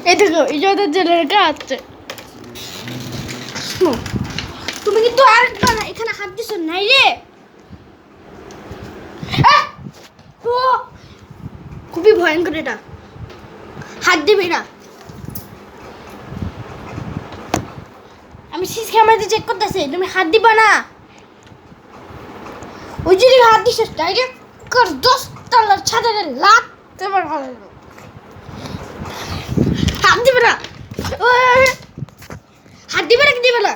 এই দেখো ইজাদের জেনারেটর আছে। তুমি কিন্তু আরেকবার এখানে হাত দিছো নাই রে। ও খুবই ভয়ঙ্কর এটা, হাত দিবি না। আমি সিসি ক্যামেরাতে চেক করতেছি, তুমি হাত দিবা না। ওই যদি হাত দিস ডাইরেক্ট 10 তলার ছাদে লাত দেবার ভালো। হাত দিবে না, হাত দিবে না, কি দিবে না।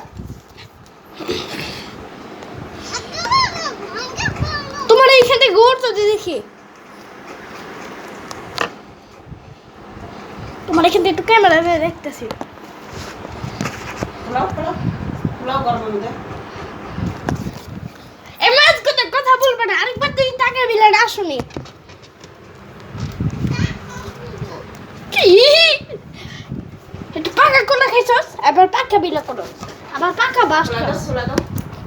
তোমার এইখানে গোড় তো দেখি, তোমার এখান থেকে একটু ক্যামেরা দেখতেছি। কথা বলবে না, আরেকবার তুই তাকে বিলে না শুনি। কি একটু পাকা কোলা খাইছস, এবার পাকা বিলে করো, আবার পাকা বাস।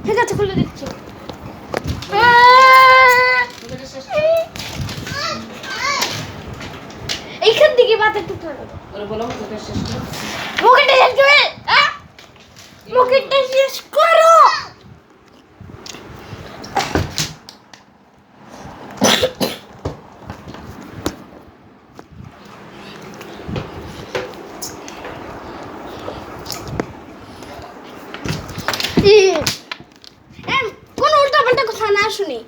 ঠিক আছে, খুলে দিচ্ছি। এইখান থেকে বাতে টুকরো মুখটা শেষ করে, মুখটা শেষ করো। কোন উল্টা পাল্টা কথা না শুনি,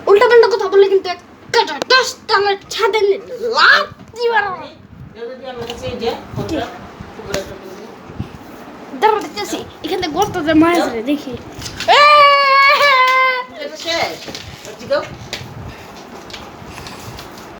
উল্টা পাল্টা কথা বললে কিন্তু একটা 10 তলার ছাদে লাত দিবার। দাঁড়া দেখতেছি এখানে গর্ত যে মাছ দেখি।